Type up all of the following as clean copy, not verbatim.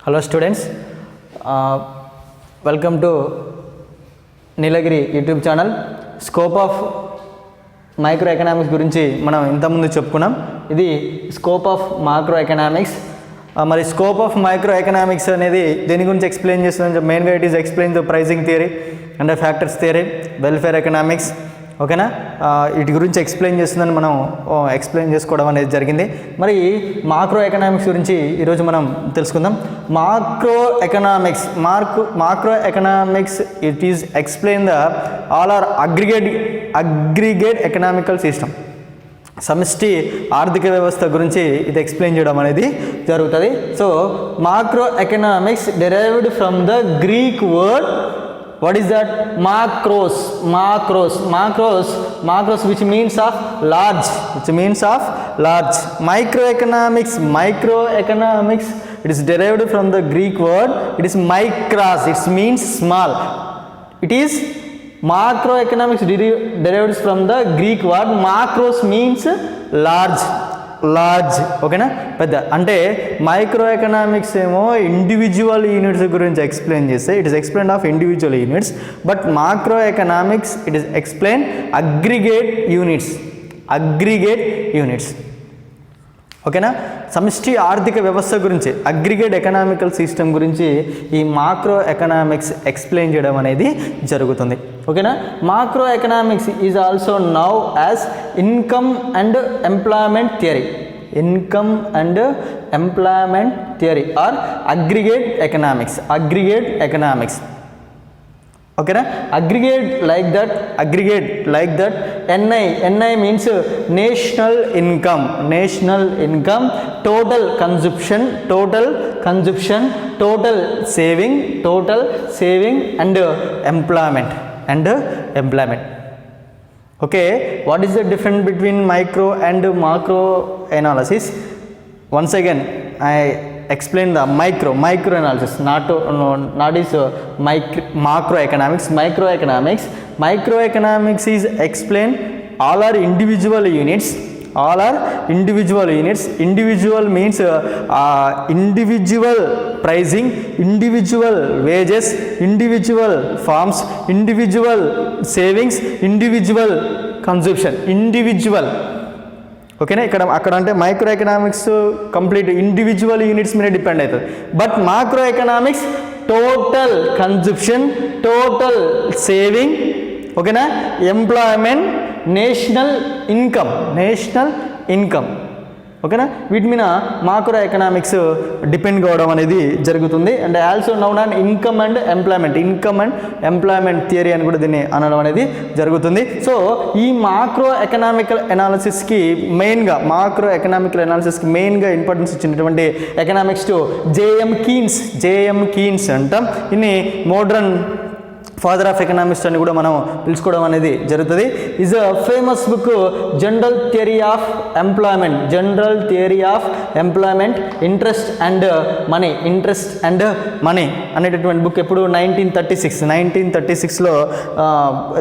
Hello students, welcome to Nilgiri YouTube channel. Scope of micro economics గురించి మనం ఇంతకుముందు చెప్పుకున్నాం. ఇది స్కోప్ ఆఫ్ మాక్రో ఎకనామిక్స్. మరి స్కోప్ ఆఫ్ మైక్రో ఎకనామిక్స్ అనేది దేని గురించి ఎక్స్ప్లెయిన్ చేస్తుంది? మెయిన్గా it is explain the pricing theory and factors theory, welfare economics. ఓకేనా, వీటి గురించి ఎక్స్ప్లెయిన్ చేస్తుందని మనం ఎక్స్ప్లెయిన్ చేసుకోవడం అనేది జరిగింది. మరి మాక్రో ఎకనామిక్స్ గురించి ఈరోజు మనం తెలుసుకుందాం. Macro economics it is explain the all our aggregate economical system. సమిష్టి ఆర్థిక వ్యవస్థ గురించి ఇది ఎక్స్ప్లెయిన్ చేయడం అనేది జరుగుతుంది. So macro economics derived from the Greek word. What is that? Macros, which means of large, Microeconomics, it is derived from the Greek word, it is micros, it means small. It is macroeconomics derived from the Greek word, macros means large. ఓకేనా, పెద్ద. అంటే micro economics ఏమో individual units గురించి explain చేస్తే it is explain of individual units. But macro economics it is explain aggregate units. ఓకేనా, సమిష్టి ఆర్థిక వ్యవస్థ గురించి, అగ్రిగేట్ ఎకనామికల్ సిస్టమ్ గురించి ఈ మాక్రో ఎకనామిక్స్ ఎక్స్ప్లెయిన్ చేయడం అనేది జరుగుతుంది. ఓకేనా, macro economics is also known as income and employment theory or aggregate economics. ఓకేనా, aggregate like that. NI means national income, total consumption, total saving and employment. Okay, what is the difference between micro and macro analysis? Once again I explain the micro analysis, not is macroeconomics. Microeconomics is explain all are individual units. Individual means individual pricing, individual wages, individual farms, individual savings, individual consumption, individual. ఓకేనా, అక్కడ అంటే micro economics complete individual units మీద depend అవుతుంది. But macro economics total consumption, total saving, ఓకేనా, employment, national income. ఓకేనా, వీటి మీద macro economics depend కావడం అనేది జరుగుతుంది. And also noun and income and employment theory అని కూడా దీన్ని అనడం అనేది జరుగుతుంది. సో ఈ మాక్రో ఎకనామికల్ అనాలిసిస్కి మెయిన్గా ఇంపార్టెన్స్ ఇచ్చినటువంటి ఎకనామిక్స్ జేఎం కీన్స్ అంటాం. ఇన్ని మోడ్రన్ ఫాదర్ ఆఫ్ ఎకనామిక్స్ అని కూడా మనం పిలుచుకోవడం అనేది జరుగుతుంది. Is a famous book general theory of employment interest and money అనేటటువంటి బుక్ ఎప్పుడు 1936లో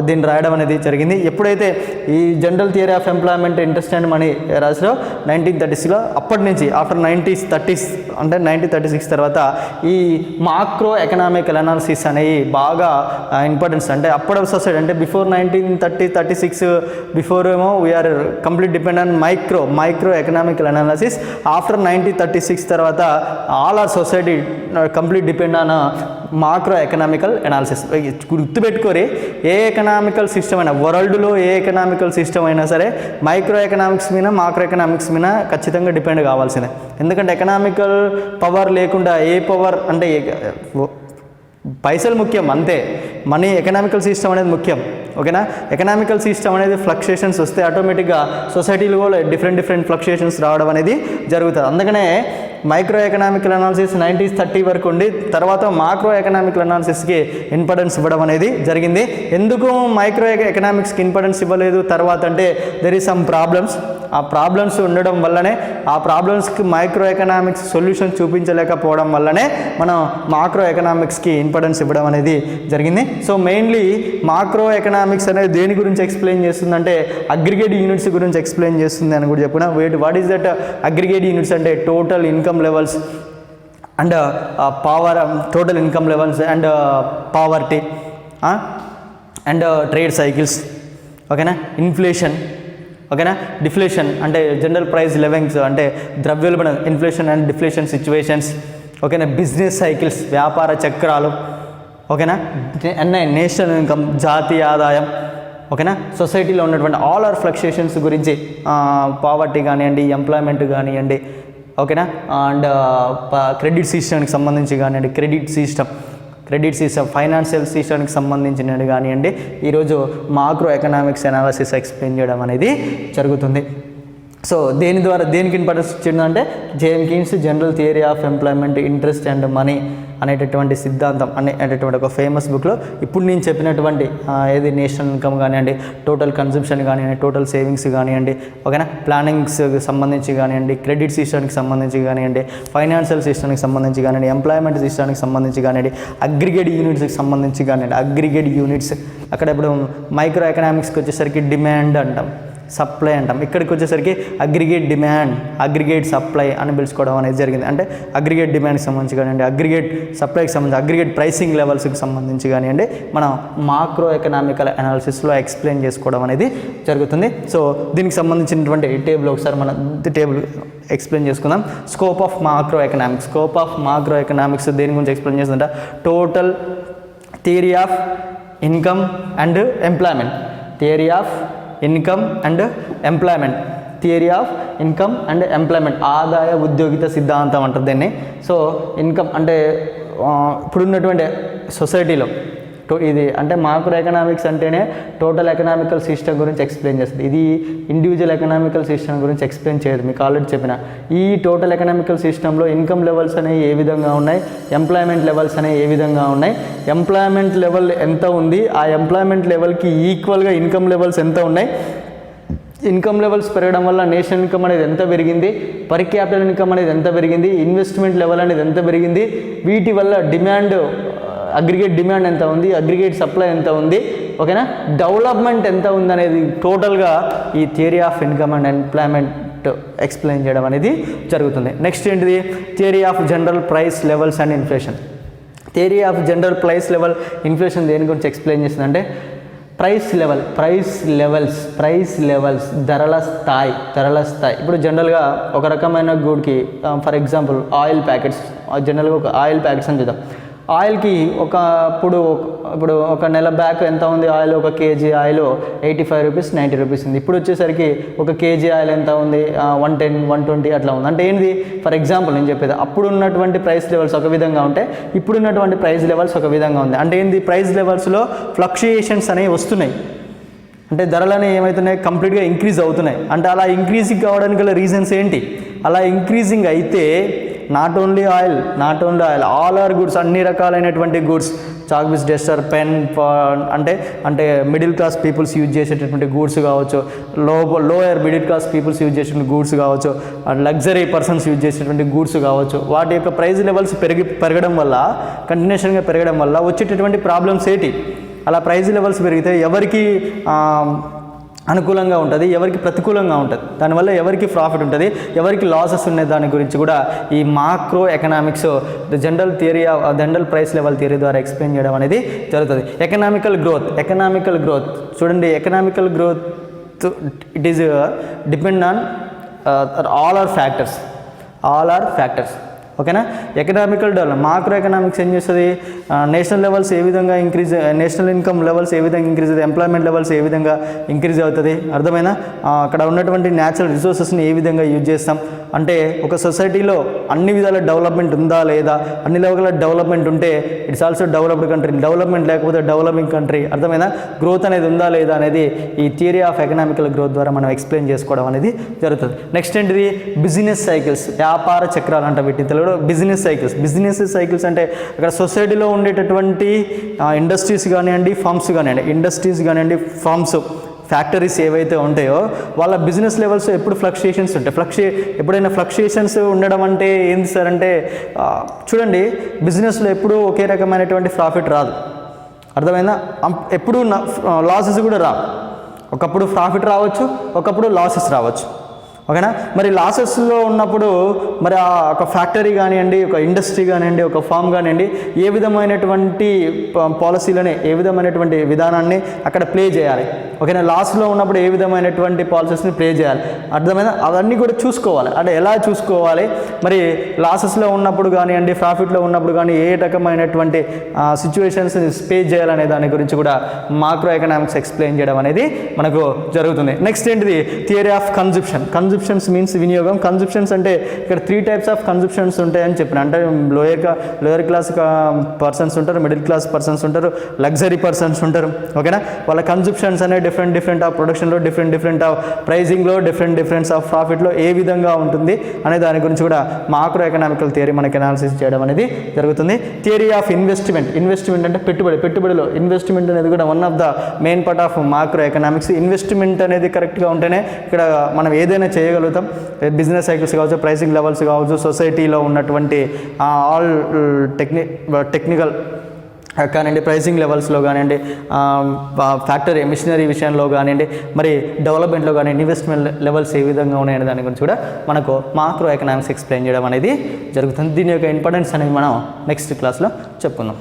దీన్ని రాయడం అనేది జరిగింది. ఎప్పుడైతే ఈ general theory of employment interest and money రాసిరో 1930లో, అప్పటి నుంచి ఆఫ్టర్ 1936 తర్వాత ఈ మాక్రో ఎకనామికల్ అనాలిసిస్ అనేవి బాగా ఇంపార్టెన్స్. అంటే అప్పటి సొసైటీ అంటే బిఫోర్ 1936 బిఫోర్ ఏమో we are complete depend on micro economical analysis. After 1936 తర్వాత all our society complete depend on macro economical analysis. గుర్తుపెట్టుకోరి, ఏ ఎకనామికల్ సిస్టమ్ అయినా, వరల్డ్లో ఏ ఎకనామికల్ సిస్టమ్ అయినా సరే మాక్రో ఎకనామిక్స్ మీద ఖచ్చితంగా డిపెండ్ కావాల్సిందే. ఎందుకంటే ఎకనామికల్ పవర్ లేకుండా ఏ పవర్ అంటే పైసలు ముఖ్యం అంతే, మనీ ఎకనామికల్ సిస్టమ్ అనేది ముఖ్యం. ఓకేనా, ఎకనామికల్ సిస్టమ్ అనేది ఫ్లక్చుయేషన్స్ వస్తే ఆటోమేటిక్గా సొసైటీలో కూడా డిఫరెంట్ ఫ్లక్చుయేషన్స్ రావడం అనేది జరుగుతుంది. అందుకనే మైక్రో ఎకనామికల్ అనాలిసిస్ 1930 వరకు ఉండి తర్వాత మాక్రో ఎకనామికల్ అనాలిసిస్కి ఇంపార్టెన్స్ ఇవ్వడం అనేది జరిగింది. ఎందుకు మైక్రో ఎకనామిక్స్కి ఇంపార్టెన్స్ ఇవ్వలేదు తర్వాత అంటే దెర్ ఈజ్ సమ్ ప్రాబ్లమ్స్. ఆ ప్రాబ్లమ్స్ ఉండడం వల్లనే, ఆ ప్రాబ్లమ్స్కి మైక్రో ఎకనామిక్స్ సొల్యూషన్ చూపించలేకపోవడం వల్లనే మనం మాక్రో ఎకనామిక్స్కి ఇంపార్టెన్స్ ఇవ్వడం అనేది జరిగింది. సో మెయిన్లీ మాక్రో ఎకనామిక్స్ అనేది దేని గురించి ఎక్స్ప్లెయిన్ చేస్తుందంటే అగ్రిగేట్ యూనిట్స్ గురించి ఎక్స్ప్లెయిన్ చేస్తుంది అని కూడా చెప్పుకున్నా. What is that aggregate units అంటే total income levels, and total income levels and poverty and trade cycles, ఓకేనా, ఇన్ఫ్లేషన్, ఓకేనా, డిఫ్లేషన్ అంటే జనరల్ ప్రైస్ లెవెల్స్ అంటే ద్రవ్యోల్బణం, ఇన్ఫ్లేషన్ అండ్ డిఫ్లేషన్ సిచ్యువేషన్స్, ఓకేనా, బిజినెస్ సైకిల్స్ వ్యాపార చక్రాలు, ఓకేనా, నేషనల్ ఇన్కమ్ జాతీయ ఆదాయం, ఓకేనా, సొసైటీలో ఉన్నటువంటి ఆల్ ఆర్ ఫ్లక్చుయేషన్స్ గురించి, పావర్టీ కానివ్వండి, ఎంప్లాయ్మెంట్ కానివ్వండి, ఓకేనా, అండ్ క్రెడిట్ సిస్టమ్కి సంబంధించి కానివ్వండి, క్రెడిట్ సిస్టమ్ ఫైనాన్షియల్ సిస్టమ్కి సంబంధించినది కానివ్వండి, ఈరోజు మాక్రో ఎకనామిక్స్ అనాలిసిస్ ఎక్స్ప్లెయిన్ చేయడం అనేది జరుగుతుంది. సో దేనికి ఇంపార్టెన్స్ ఇచ్చిందంటే J M Keynes general theory of employment interest and money అనేటటువంటి సిద్ధాంతం అనేటటువంటి ఒక ఫేమస్ బుక్లో ఇప్పుడు నేను చెప్పినటువంటి ఏది నేషనల్ ఇన్కమ్ కానివ్వండి, టోటల్ కన్సంప్షన్ కానివ్వండి, టోటల్ సేవింగ్స్ కానివ్వండి, ఓకేనా, ప్లానింగ్స్కి సంబంధించి కానివ్వండి, క్రెడిట్ సిస్టమ్కి సంబంధించి కానివ్వండి, ఫైనాన్షియల్ సిస్టమ్కి సంబంధించి కానివ్వండి, ఎంప్లాయ్మెంట్ సిస్టమ్కి సంబంధించి కానివ్వండి, అగ్రిగేట్ యూనిట్స్కి సంబంధించి కానివ్వండి, అగ్రిగేట్ యూనిట్స్ అక్కడ ఇప్పుడు మైక్రో ఎకనామిక్స్కి వచ్చేసరికి డిమాండ్ అంటాం, సప్లై అంటాం, ఇక్కడికి వచ్చేసరికి అగ్రిగేట్ డిమాండ్, అగ్రిగేట్ సప్లై అని పిలుచుకోవడం అనేది జరిగింది. అంటే అగ్రిగేట్ డిమాండ్కి సంబంధించి కానివ్వండి, అగ్రిగేట్ సప్లైకి సంబంధించి, అగ్రిగేట్ ప్రైసింగ్ లెవెల్స్కి సంబంధించి కానివ్వండి, మనం మాక్రో ఎకనామికల్ అనాలిసిస్లో ఎక్స్ప్లెయిన్ చేసుకోవడం అనేది జరుగుతుంది. సో దీనికి సంబంధించినటువంటి టేబుల్ ఒకసారి మనం టేబుల్ ఎక్స్ప్లెయిన్ చేసుకుందాం. స్కోప్ ఆఫ్ మాక్రో ఎకనామిక్స్ దేని గురించి ఎక్స్ప్లెయిన్ చేస్తుందంటే total theory of income and employment, theory of income and employment ఆదాయ ఉద్యోగిత సిద్ధాంతం అంటారు దీన్ని. సో ఇన్కమ్ అంటే ఇప్పుడున్నటువంటి సొసైటీలో ఇది అంటే మాక్రో ఎకనామిక్స్ అంటేనే టోటల్ ఎకనామికల్ సిస్టమ్ గురించి ఎక్స్ప్లెయిన్ చేస్తుంది. ఇది ఇండివిజువల్ ఎకనామికల్ సిస్టమ్ గురించి ఎక్స్ప్లెయిన్ చేయదు. మీకు ఆల్రెడీ చెప్పిన ఈ టోటల్ ఎకనామికల్ సిస్టంలో ఇన్కమ్ లెవెల్స్ అనేవి ఏ విధంగా ఉన్నాయి, ఎంప్లాయ్మెంట్ లెవెల్స్ అనేవి ఏ విధంగా ఉన్నాయి, ఎంప్లాయ్మెంట్ లెవెల్ ఎంత ఉంది, ఆ ఎంప్లాయ్మెంట్ లెవెల్కి ఈక్వల్గా ఇన్కమ్ లెవెల్స్ ఎంత ఉన్నాయి, ఇన్కమ్ లెవెల్స్ పెరగడం వల్ల నేషనల్ ఇన్కమ్ అనేది ఎంత పెరిగింది, పర్ క్యాపిటల్ ఇన్కమ్ అనేది ఎంత పెరిగింది, ఇన్వెస్ట్మెంట్ లెవెల్ అనేది ఎంత పెరిగింది, వీటి వల్ల డిమాండ్ అగ్రిగేట్ డిమాండ్ ఎంత ఉంది, అగ్రిగేట్ సప్లై ఎంత ఉంది, ఓకేనా, డెవలప్మెంట్ ఎంత ఉంది అనేది టోటల్గా ఈ theory of income and employment explain చేయడం అనేది జరుగుతుంది. నెక్స్ట్ ఏంటిది theory of general price levels and inflation. Theory of general price level inflation దేని గురించి ఎక్స్ప్లెయిన్ చేస్తుందంటే ప్రైస్ లెవెల్స్ ధరల స్థాయి. ఇప్పుడు జనరల్గా ఒక రకమైన గూడ్కి ఫర్ ఎగ్జాంపుల్ ఆయిల్ ప్యాకెట్స్, జనరల్గా ఒక ఆయిల్ ప్యాకెట్స్ అని చూద్దాం. ఆయిల్కి ఇప్పుడు ఒక నెల బ్యాక్ ఎంత ఉంది ఆయిల్, ఒక కేజీ ఆయిల్ 85 రూపీస్ 90 రూపీస్ ఉంది. ఇప్పుడు వచ్చేసరికి ఒక కేజీ ఆయిల్ ఎంత ఉంది 110 120 అట్లా ఉంది. అంటే ఏంది ఫర్ ఎగ్జాంపుల్ నేను చెప్పేది అప్పుడు ఉన్నటువంటి ప్రైస్ లెవెల్స్ ఒక విధంగా ఉంటే ఇప్పుడున్నటువంటి ప్రైస్ లెవెల్స్ ఒక విధంగా ఉంది. అంటే ఏంది ప్రైస్ లెవెల్స్లో ఫ్లక్చుయేషన్స్ అనేవి వస్తున్నాయి. అంటే ధరలు ఏమవుతున్నాయి కంప్లీట్గా ఇంక్రీజ్ అవుతున్నాయి. అంటే అలా ఇంక్రీజింగ్ కావడానికి గల రీజన్స్ ఏంటి, అలా ఇంక్రీజింగ్ అయితే not only oil all our goods, అన్ని రకాలైనటువంటి goods, chalk piece, duster, pen, అంటే మిడిల్ క్లాస్ పీపుల్స్ యూజ్ చేసేటటువంటి గూడ్స్ కావచ్చు, lower middle class peoples use చేసేటువంటి గూడ్స్ కావచ్చు, లగ్జరీ పర్సన్స్ యూజ్ చేసేటువంటి గూడ్స్ కావచ్చు, వాటి యొక్క ప్రైస్ లెవెల్స్ పెరగడం వల్ల కంటిన్యూషన్గా పెరగడం వల్ల వచ్చేటటువంటి ప్రాబ్లమ్స్ ఏంటి, అలా ప్రైస్ లెవెల్స్ పెరిగితే ఎవరికి అనుకూలంగా ఉంటుంది, ఎవరికి ప్రతికూలంగా ఉంటుంది, దానివల్ల ఎవరికి ప్రాఫిట్ ఉంటుంది, ఎవరికి లాసెస్ ఉన్నాయి, దాని గురించి కూడా ఈ macro economics general price level theory ద్వారా ఎక్స్ప్లెయిన్ చేయడం అనేది జరుగుతుంది. ఎకనామికల్ గ్రోత్ చూడండి, economical growth it is depend on all our factors ఓకేనా. ఎకనామికల్ డెవలప్మెంట్ మాక్రో ఎకనామిక్స్ ఏం చేస్తుంది, నేషనల్ లెవెల్స్ ఏ విధంగా ఇంక్రీజ్, నేషనల్ ఇన్కమ్ లెవెల్స్ ఏ విధంగా ఇంక్రీజ్ అవుతుంది, ఎంప్లాయ్మెంట్ లెవెల్స్ ఏ విధంగా ఇంక్రీజ్ అవుతుంది, అర్థమైనా, అక్కడ ఉన్నటువంటి న్యాచురల్ రిసోర్సెస్ని ఏ విధంగా యూజ్ చేస్తాం, అంటే ఒక సొసైటీలో అన్ని విధాల డెవలప్మెంట్ ఉందా లేదా, అన్ని లెవెల్ డెవలప్మెంట్ ఉంటే it's also developed country, development లేకపోతే డెవలపింగ్ కంట్రీ, అర్థమైనా, గ్రోత్ అనేది ఉందా లేదా అనేది ఈ థియరీ ఆఫ్ ఎకనామికల్ గ్రోత్ ద్వారా మనం ఎక్స్ప్లెయిన్ చేసుకోవడం అనేది జరుగుతుంది. నెక్స్ట్ ఏంటిది బిజినెస్ సైకిల్స్, వ్యాపార చక్రాలు అంట వీటిని తెలుగులో బిజినెస్ సైకిల్స్ అంటే అక్కడ సొసైటీలో ఉండేటటువంటి ఇండస్ట్రీస్ కానివ్వండి, ఫార్మ్స్, ఫ్యాక్టరీస్ ఏవైతే ఉంటాయో వాళ్ళ బిజినెస్ లెవెల్స్ ఎప్పుడు ఫ్లక్చుయేషన్స్ ఉంటాయి. ఎప్పుడైనా ఫ్లక్చుయేషన్స్ ఉండడం అంటే ఏంటి సార్ అంటే చూడండి, బిజినెస్లో ఎప్పుడూ ఒకే రకమైనటువంటి ప్రాఫిట్ రాదు, అర్థమైందా, ఎప్పుడు లాసెస్ కూడా రావు. ఒకప్పుడు ప్రాఫిట్ రావచ్చు, ఒకప్పుడు లాసెస్ రావచ్చు, ఓకేనా. మరి లాసెస్లో ఉన్నప్పుడు మరి ఆ ఒక ఫ్యాక్టరీ కానివ్వండి, ఒక ఇండస్ట్రీ కానివ్వండి, ఒక ఫామ్ కానివ్వండి, ఏ విధమైనటువంటి పాలసీలని, ఏ విధమైనటువంటి విధానాన్ని అక్కడ ప్లే చేయాలి. ఓకేనా. లాస్లో ఉన్నప్పుడు ఏ విధమైనటువంటి పాలసీస్ని ప్లే చేయాలి, అర్థమైనా, అవన్నీ కూడా చూసుకోవాలి. అంటే ఎలా చూసుకోవాలి, మరి లాసెస్లో ఉన్నప్పుడు కానివ్వండి, ప్రాఫిట్లో ఉన్నప్పుడు కానీ ఏ రకమైనటువంటి సిచ్యువేషన్స్ స్పేస్ చేయాలనే దాని గురించి కూడా మాక్రో ఎకనామిక్స్ ఎక్స్ప్లెయిన్ చేయడం అనేది మనకు జరుగుతుంది. నెక్స్ట్ ఏంటిది, theory of consumption. Consumptions means వినియోగం. కన్జంప్షన్స్ అంటే ఇక్కడ 3 టైప్స్ ఆఫ్ కన్జంప్షన్స్ ఉంటాయని చెప్పిన. అంటే లోయర్ క్లాస్ పర్సన్స్ ఉంటారు, మిడిల్ క్లాస్ పర్సన్స్ ఉంటారు, లగ్జరీ పర్సన్స్ ఉంటారు. ఓకేనా. వాళ్ళ కన్జంప్షన్స్ అనేవి డిఫరెంట్ ఆఫ్ ప్రొడక్షన్లో, డిఫరెంట్ ఆఫ్ ప్రైజింగ్లో, డిఫరెంట్ ఆఫ్ ప్రాఫిట్లో ఏ విధంగా ఉంటుంది అనే దాని గురించి కూడా మాక్రో ఎకనామికల్ థియరీ మనకి అనాలిసిస్ చేయడం అనేది జరుగుతుంది. Theory of investment. ఇన్వెస్ట్మెంట్ అంటే పెట్టుబడిలో ఇన్వెస్ట్మెంట్ అనేది కూడా one of the main part of macro economics. Investment అనేది కరెక్ట్గా ఉంటేనే ఇక్కడ మనం ఏదైనా చేయగలుగుతాం. బిజినెస్ సైకిల్స్ కావచ్చు, ప్రైసింగ్ లెవెల్స్ కావచ్చు, సొసైటీలో ఉన్నటువంటి ఆల్ టెక్నికల్ కానివ్వండి, ప్రైసింగ్ లెవెల్స్లో కానివ్వండి, ఫ్యాక్టరీ మిషనరీ విషయంలో కానివ్వండి, మరి డెవలప్మెంట్లో కానీ ఇన్వెస్ట్మెంట్ లెవెల్స్ ఏ విధంగా ఉన్నాయనే దాని గురించి కూడా మనకు మాక్రో ఎకనామిక్స్ ఎక్స్ప్లెయిన్ చేయడం అనేది జరుగుతుంది. దీని యొక్క ఇంపార్టెన్స్ అనేది మనం నెక్స్ట్ క్లాస్లో చెప్పుకుందాం.